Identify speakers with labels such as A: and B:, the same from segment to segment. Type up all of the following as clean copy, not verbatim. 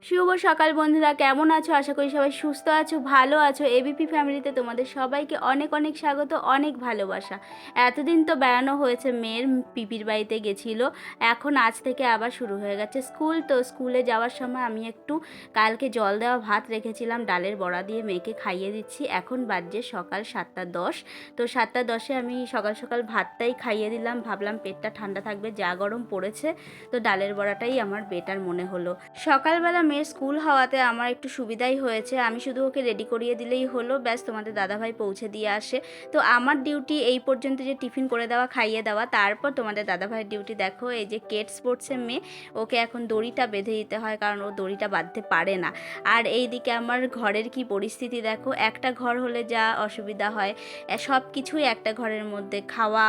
A: শুভ সকাল বন্ধুরা, কেমন আছো? আশা করি সবাই সুস্থ আছো, ভালো আছো। এবিপি ফ্যামিলিতে তোমাদের সবাইকে অনেক অনেক স্বাগত, অনেক ভালোবাসা। এতদিন তো বেড়ানো হয়েছে, মেয়ের পিপির বাড়িতে গেছিলো, এখন আজ থেকে আবার শুরু হয়ে গেছে স্কুল। তো স্কুলে যাওয়ার সময় আমি একটু কালকে জল দেওয়া ভাত রেখেছিলাম, ডালের বড়া দিয়ে মেয়েকে খাইয়ে দিচ্ছি। এখন বাজে সকাল 7:10। তো 7:10 আমি সকাল সকাল ভাতটাই খাইয়ে দিলাম, ভাবলাম পেটটা ঠান্ডা থাকবে, যা গরম পড়েছে। তো ডালের বড়াটাই আমার বেটার মনে হলো। সকালবেলা মেয়ের স্কুল হওয়াতে আমার একটু সুবিধাই হয়েছে, আমি শুধু ওকে রেডি করিয়ে দিলেই হলো, ব্যাস তোমাদের দাদাভাই পৌঁছে দিয়ে আসে। তো আমার ডিউটি এই পর্যন্ত, যে টিফিন করে দেওয়া, খাইয়ে দেওয়া। তারপর তোমাদের দাদাভাইয়ের ডিউটি দেখো, এই যে কেট স্পোর্টসের মেয়ে, ওকে এখন দড়িটা বেঁধে দিতে হয়, কারণ ও দড়িটা বাঁধতে পারে না। আর এই দিকে আমার ঘরের কি পরিস্থিতি দেখো, একটা ঘর হলে যা অসুবিধা হয়, সব কিছুই একটা ঘরের মধ্যে, খাওয়া,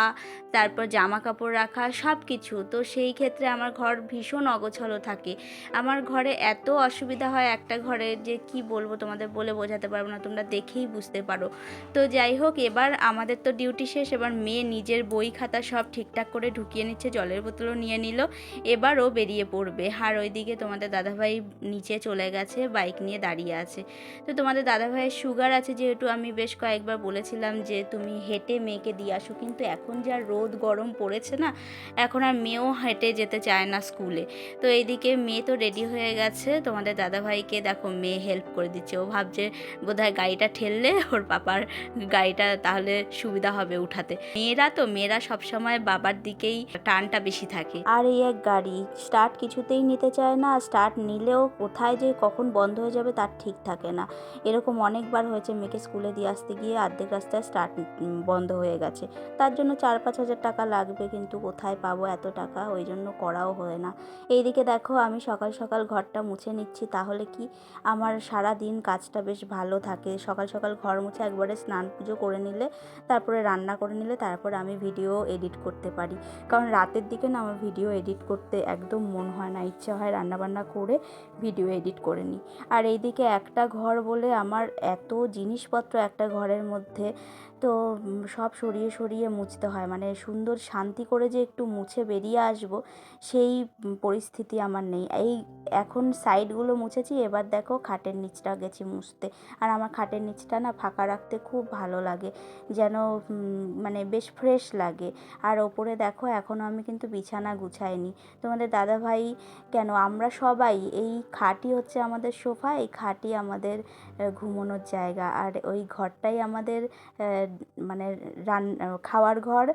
A: তারপর জামা কাপড় রাখা, সব কিছু। তো সেই ক্ষেত্রে আমার ঘর ভীষণ অগোছালো থাকে। আমার ঘরে এত অসুবিধা হয় একটা ঘরে, যে কি বলবো তোমাদের, বলে বোঝাতে পারবো না, তোমরা দেখেই বুঝতে পারো। তো যাই হোক, এবার আমাদের তো ডিউটি শেষ, এবার মেয়ে নিজের বই খাতা সব ঠিকঠাক করে ঢুকিয়ে নিচ্ছে, জলের বোতলও নিয়ে নিল, এবার ও বেরিয়ে পড়বে। আর ওইদিকে তোমাদের দাদাভাই নিচে চলে গেছে, বাইক নিয়ে দাঁড়িয়ে আছে। তো তোমাদের দাদাভাইয়ের সুগার আছে যেহেতু, আমি বেশ কয়েকবার বলেছিলাম যে তুমি হেঁটে মেয়েকে দিয়ে আসো, কিন্তু এখন যা রোদ গরম পড়েছে না, এখন আর মেয়েও হেঁটে যেতে চায় না স্কুলে। তো এইদিকে মেয়ে তো রেডি হয়ে গেছে, তোমাদের দাদাভাইকে দেখো মেয়ে হেল্প করে দিচ্ছে। ও ভাবছে বোধহয় গাড়িটা ঠেললে ওর পাপার গাড়িটা তাহলে সুবিধা হবে উঠাতে। মেয়েরা সবসময় বাবার দিকেই টানটা বেশি থাকে। আর এই এক গাড়ি স্টার্ট কিছুতেই নিতে চায় না, স্টার্ট নিলেও কোথায় যে কখন বন্ধ হয়ে যাবে তার ঠিক থাকে না। এরকম অনেকবার হয়েছে, মেয়েকে স্কুলে দিয়ে আসতে গিয়ে অর্ধেক রাস্তায় স্টার্ট বন্ধ হয়ে গেছে। তার জন্য 4-5 হাজার টাকা লাগবে, কিন্তু কোথায় পাবো এত টাকা, ওই জন্য করাও হয় না। এইদিকে দেখো আমি সকাল সকাল ঘরটা মুছে নিচ্ছি, তাহলে কি আমার সারা দিন কাজটা বেশ ভালো থাকে। সকাল সকাল ঘর মুছে একবারে স্নান পুজো করে নিলে, তারপরে রান্না করে নিলে, তারপরে আমি ভিডিও এডিট করতে পারি। কারণ রাতের দিকে না আমার ভিডিও এডিট করতে একদম মন হয় না, ইচ্ছে হয় রান্নাবান্না করে ভিডিও এডিট করে নিই। আর এইদিকে একটা ঘর বলে আমার এত জিনিসপত্র একটা ঘরের মধ্যে, তো সব সরিয়ে সরিয়ে মুছতে হয়, মানে সুন্দর শান্তি করে যে একটু মুছে বেরিয়ে আসবো সেই পরিস্থিতি আমার নেই। এই এখন সাইডগুলো মুছেছি, এবার দেখো খাটের নিচটা গেছি মুছতে। আর আমার খাটের নিচটা না ফাঁকা রাখতে খুব ভালো লাগে, যেন মানে বেশ ফ্রেশ লাগে। আর ওপরে দেখো এখনও আমি কিন্তু বিছানা গুছাইনি। তোমাদের দাদাভাই কেন, আমরা সবাই, এই খাটই হচ্ছে আমাদের সোফা, এই খাটই আমাদের ঘুমানোর জায়গা, আর ওই ঘরটাই আমাদের মানে খাওয়ার ঘর,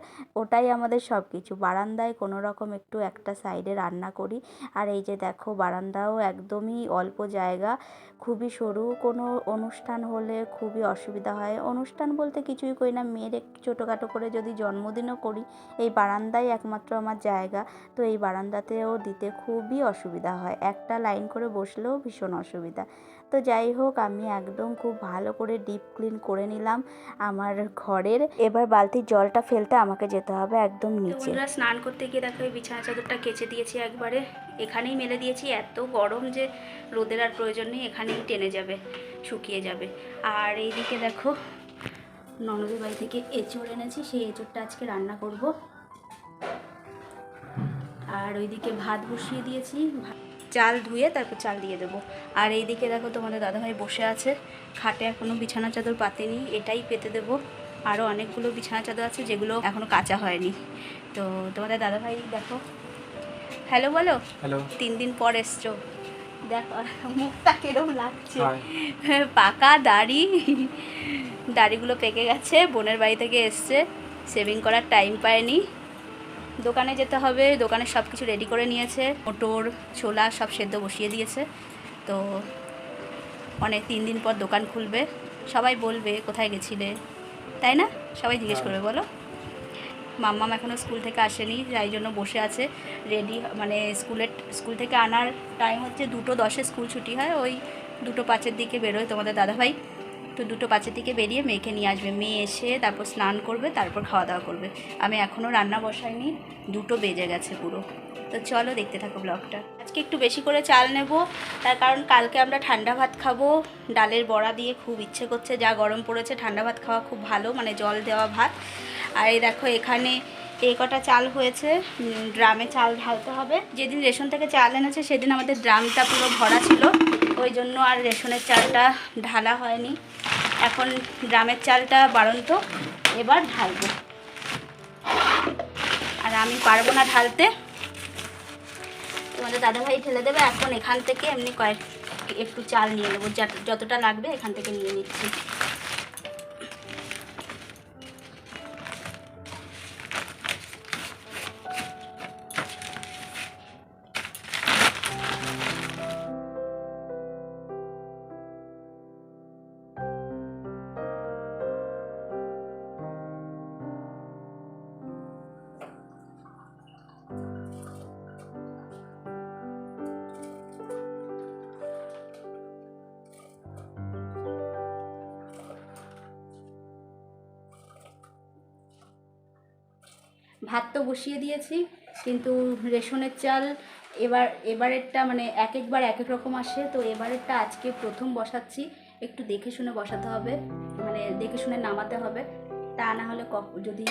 A: ওটাই আমাদের সব কিছু। বারান্দায় কোনো রকম একটু একটা সাইডে রান্না করি। আর এই যে দেখো বারান্দাও একদমই অল্প জায়গা, খুবই সরু। কোনো অনুষ্ঠান হলে খুবই অসুবিধা হয়, অনুষ্ঠান বলতে কিছুই করি না, মেয়ের একটু ছোটোখাটো করে যদি জন্মদিনও করি, এই বারান্দাই একমাত্র আমার জায়গা। তো এই বারান্দাতেও দিতে খুবই অসুবিধা হয়, একটা লাইন করে বসলেও ভীষণ অসুবিধা। তো যাই হোক, আমি একদম খুব ভালো করে ডিপ ক্লিন করে নিলাম আমার ঘরের। এবার বালতির জলটা ফেলতে আমাকে যেতে হবে একদম নিচে। স্নান করতে গিয়ে দেখো এই বিছানা চাদরটা কেচে দিয়েছি, একবারে এখানেই মেলে দিয়েছি। এত গরম যে রোদের আর প্রয়োজন নেই, এখানেই টেনে যাবে, শুকিয়ে যাবে। আর এইদিকে দেখো ননদের বাড়ি থেকে এঁচড় এনেছি, সেই এঁচড়টা আজকে রান্না করব। আর ওইদিকে ভাত বসিয়ে দিয়েছি, চাল ধুয়ে তারপর চাল দিয়ে দেবো। আর এইদিকে দেখো তোমাদের দাদাভাই বসে আছে, খাটে এখনও বিছানা চাদর পাতেনি, এটাই পেতে দেবো। আরও অনেকগুলো বিছানা চাদর আছে যেগুলো এখনও কাচা হয়নি। তো তোমাদের দাদাভাই দেখো, হ্যালো বলো। হ্যালো। 3 দিন পর এসছো, দেখো মুখটা কিরম লাগছে, পাকা দাড়ি, দাড়িগুলো পেকে গেছে, বোনের বাড়ি থেকে এসছে, শেভিং করার টাইম পায়নি। দোকানে যেতে হবে, দোকানে সব কিছু রেডি করে নিয়েছে, মটর ছোলা সব সেদ্ধ বসিয়ে দিয়েছে। তো 3 দিন পর দোকান খুলবে, সবাই বলবে কোথায় গেছিলে, তাই না? সবাই জিজ্ঞেস করবে, বলো। মাম্মাম এখনও স্কুল থেকে আসেনি, যাই জন্য বসে আছে রেডি, মানে স্কুল থেকে আনার টাইম হচ্ছে 2:10 স্কুল ছুটি হয়, ওই 2:05 দিকে বেরোয় তোমাদের দাদাভাই। তো 2:05 দিকে বেরিয়ে মেয়েকে নিয়ে আসবে, মেয়ে এসে তারপর স্নান করবে, তারপর খাওয়া দাওয়া করবে। আমি এখনও রান্না বসাইনি, 2 বেজে গেছে পুরো। তো চলো দেখতে থাকো ব্লগটা। আজকে একটু বেশি করে চাল নেব, তার কারণ কালকে আমরা ঠান্ডা ভাত খাবো ডালের বড়া দিয়ে, খুব ইচ্ছে করছে, যা গরম পড়েছে ঠান্ডা ভাত খাওয়া খুব ভালো, মানে জল দেওয়া ভাত। আর এই দেখো এখানে এই কটা চাল হয়েছে, ড্রামে চাল ঢালতে হবে। যেদিন রেশন থেকে চাল এনেছে সেদিন আমাদের ড্রামটা পুরো ভরা ছিল, ওই জন্য আর রেশনের চালটা ঢালা হয়নি। এখন গ্রামের চালটা বাড়ন্ত, এবার ঢালবো। আর আমি পারবো না ঢালতে, তোমাদের দাদাভাই ঢেলে দেবে। এখন এখান থেকে এমনি একটু চাল নিয়ে নেবো, যতটা লাগবে এখান থেকে নিয়ে নিচ্ছি। ভাত তো বসিয়ে দিয়েছি, কিন্তু রেশনের চাল এবারেরটা মানে একবার এক এক রকম আসে, তো এবারেরটা আজকে প্রথম বসাচ্ছি। একটু দেখে শুনে বসাতে হবে, মানে দেখে শুনে নামাতে হবে, তা না হলে যদি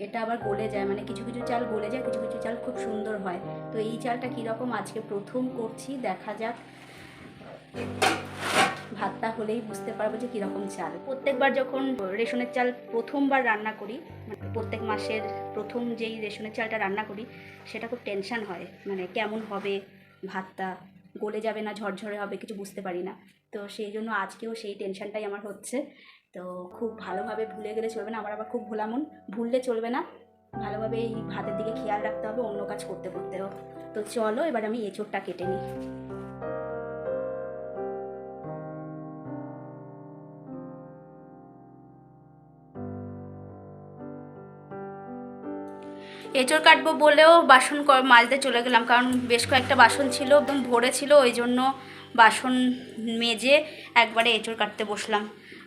A: এটা আবার গলে যায়, মানে কিছু কিছু চাল গলে যায়, কিছু কিছু চাল খুব সুন্দর হয়। তো এই চালটা কীরকম আজকে প্রথম করছি, দেখা যাক। ভাতটা হলেই বুঝতে পারবো যে কীরকম চাল। প্রত্যেকবার যখন রেশনের চাল প্রথমবার রান্না করি, মানে প্রত্যেক মাসের প্রথম যেই রেশনের চালটা রান্না করি, সেটা খুব টেনশান হয়, মানে কেমন হবে ভাতটা, গলে যাবে না ঝরঝরে হবে, কিছু বুঝতে পারি না। তো সেই জন্য আজকেও সেই টেনশানটাই আমার হচ্ছে। তো খুব ভালোভাবে ভুলে গেলে চলবে না, আমার আবার খুব ভোলামন, ভুললে চলবে না, ভালোভাবে এই ভাতের দিকে খেয়াল রাখতে হবে অন্য কাজ করতে করতেও। তো চলো এবার আমি এঁচোড়টা কেটে নিই। এঁচোড় কাটবো বলেও বাসন মাজতে চলে গেলাম, কারণ বেশ কয়েকটা বাসন ছিল, একদম ভরে ছিল, ওই জন্য বাসন মেজে একবারে এঁচোড় কাটতে বসলাম।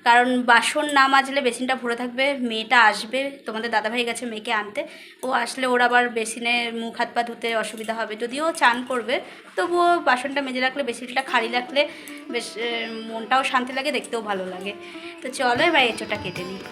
A: কারণ বাসন না মাজলে বেসিনটা ভরে থাকবে, মেয়েটা আসবে, তোমাদের দাদাভাই গেছে মেয়েকে আনতে, ও আসলে ওর আবার বেসিনে মুখ হাত পা ধুতে অসুবিধা হবে, যদিও চান করবে, তবুও বাসনটা মেজে রাখলে, বেসিনটা খালি রাখলে বেশ মনটাও শান্তি লাগে, দেখতেও ভালো লাগে। তো চলো এবার এঁচোড়টা কেটে নিই।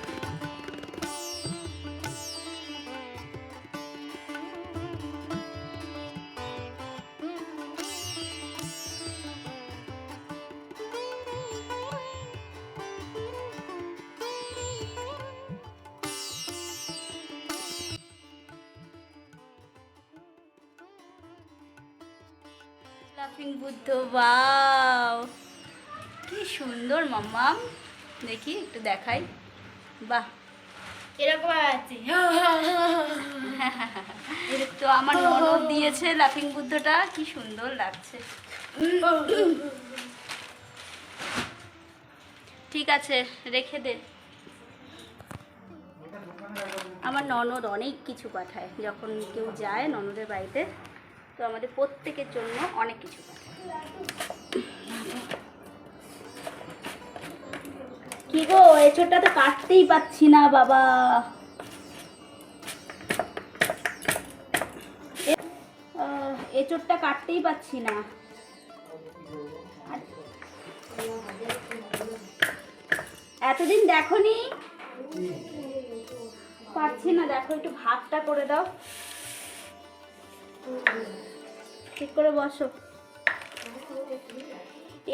A: লাফিং বুদ্ধ, ওয়াও কি সুন্দর মাম্মাম, দেখি একটু দেখাই, বাহ
B: এরকম আছে।
A: তো আমার ননদ দিয়েছে লাফিং বুদ্ধটা, কি সুন্দর লাগছে। ঠিক আছে রেখে দে। আমার ননদ অনেক কিছু পাঠায়, যখন কেউ যায় ননদের বাড়িতে, তো আমাদের প্রত্যেকের জন্য অনেক কিছু পাঠায়। কি গো, এঁচোড়টা তো কাটতেই পাচ্ছি না বাবা। এঁচোড়টা কাটতেই পাচ্ছি না, এতদিন দেখোনি, পাচ্ছি না, দেখো একটু ভাগটা করে দাও, ঠিক করে বসো।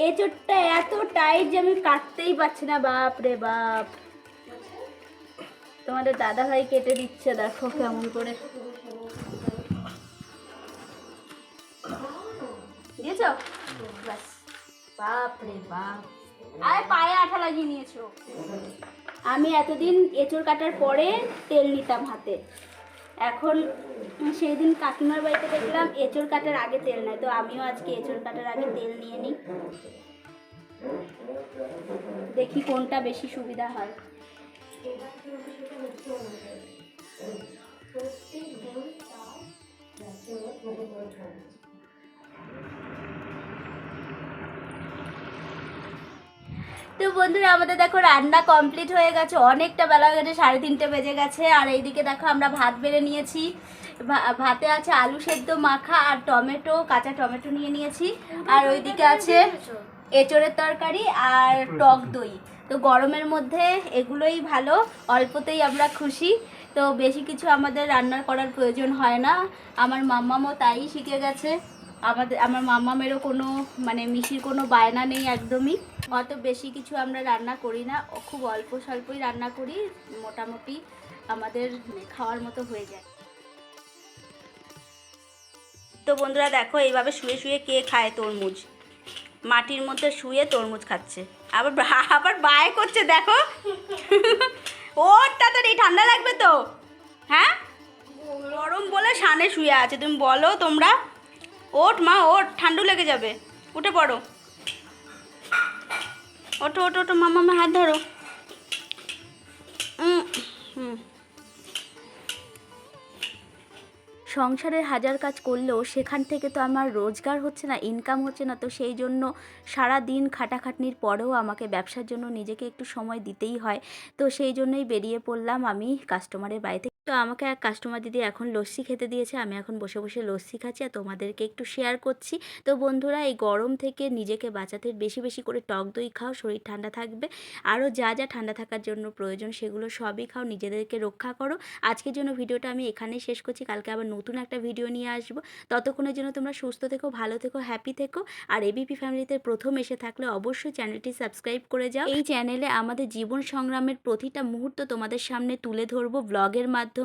A: এঁচোড়টা এত টাইট যে আমি কাটতেই পারছি না, বাপ রে বাপ। তোমাদের দাদা ভাই কেটে দিচ্ছে, দেখো কেমন করে দিয়েছ, বাস, বাপ রে বাপ, আরে পায়ে আঠা লাগিয়ে নিয়েছো। আমি এতদিন এঁচোড় কাটার পরে তেল নিতাম হাতে, এখন সেই দিন কাকিমার বাড়িতে দেখলাম এঁচোড় কাটার আগে তেল নেয়, তো আমিও আজকে এঁচোড় কাটার আগে তেল নিয়ে নিই, দেখি কোনটা বেশি সুবিধা হয়। তো বন্ধুরা আমাদের দেখো রান্না কমপ্লিট হয়ে গেছে, অনেকটা বেলা হয়ে গেছে, 3:30 বেজে গেছে। আর এইদিকে দেখো আমরা ভাত বেড়ে নিয়েছি, ভাতে আছে আলু সেদ্ধ মাখা আর টমেটো, কাঁচা টমেটো নিয়ে নিয়েছি, আর ওইদিকে আছে এঁচোড়ের তরকারি আর টক দই। তো গরমের মধ্যে এগুলোই ভালো, অল্পতেই আমরা খুশি, তো বেশি কিছু আমাদের রান্না করার প্রয়োজন হয় না। আমার মাম্মামও তাই শিখে গেছে, আমার মাম্মামেরও কোনো মানে মিশির কোনো বায়না নেই একদমই। অত বেশি কিছু আমরা রান্না করি না, খুব অল্প স্বল্পই রান্না করি, মোটামুটি আমাদের খাওয়ার মতো হয়ে যায়। তো বন্ধুরা দেখো, এইভাবে শুয়ে শুয়ে কে খায় তরমুজ, মাটির মধ্যে শুয়ে তরমুজ খাচ্ছে, আবার আবার বায় করছে দেখো। ওর তাড়াতাড়ি ঠান্ডা লাগবে তো। হ্যাঁ, গরম বলে সানে শুয়ে আছে, তুমি বলো তোমরা। ওঠ মা ওঠ, ঠান্ডু লেগে যাবে, উঠে পড়ো, ওঠো ওঠো ওঠো, মামা হাত ধরো। হুম। সংসারের হাজার কাজ করলেও সেখান থেকে তো আমার রোজগার হচ্ছে না, ইনকাম হচ্ছে না, তো সেই জন্য সারা দিন খাটাখাটনির পরেও আমাকে ব্যবসার জন্য নিজেকে একটু সময় দিতেই হয়। তো সেই জন্যই বেরিয়ে পড়লাম আমি কাস্টমারের বাড়িতে। তো আমাকে এক কাস্টমার দিদি এখন লস্যি খেতে দিয়েছে, আমি এখন বসে বসে লস্যি খাচ্ছি আর তোমাদেরকে একটু শেয়ার করছি। তো বন্ধুরা, এই গরম থেকে নিজেকে বাঁচাতে বেশি বেশি করে টক দই খাও, শরীর ঠান্ডা থাকবে। আরও যা যা ঠান্ডা থাকার জন্য প্রয়োজন সেগুলো সবই খাও, নিজেদেরকে রক্ষা করো। আজকের জন্য ভিডিওটা আমি এখানেই শেষ করছি, কালকে আবার নতুন একটা ভিডিও নিয়ে আসবো। ততক্ষণের জন্য তোমরা সুস্থ থেকো, ভালো থেকো, হ্যাপি থেকো। আর এবিপি ফ্যামিলিতে প্রথম এসে থাকলে অবশ্যই চ্যানেলটি সাবস্ক্রাইব করে যাও। এই চ্যানেলে আমাদের জীবন সংগ্রামের প্রতিটা মুহূর্ত তোমাদের সামনে তুলে ধরবো ব্লগের মাধ্যমে।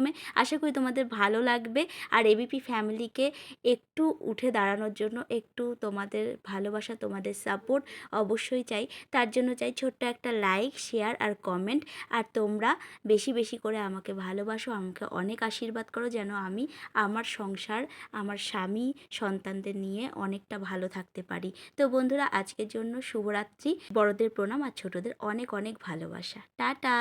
A: আশা করি তোমাদের ভালো লাগবে। আর এবিপি ফ্যামিলিকে একটু উঠে দাঁড়ানোর জন্য একটু তোমাদের ভালোবাসা, তোমাদের সাপোর্ট অবশ্যই চাই। তার জন্য চাই ছোট্ট একটা লাইক, শেয়ার আর কমেন্ট। আর তোমরা বেশি বেশি করে আমাকে ভালোবাসো, আমাকে অনেক আশীর্বাদ করো, যেন আমি আমার সংসার, আমার স্বামী, সন্তানদের নিয়ে অনেকটা ভালো থাকতে পারি। তো বন্ধুরা, আজকের জন্য শুভরাত্রি, বড়দের প্রণাম আর ছোটদের অনেক অনেক ভালোবাসা, টাটা।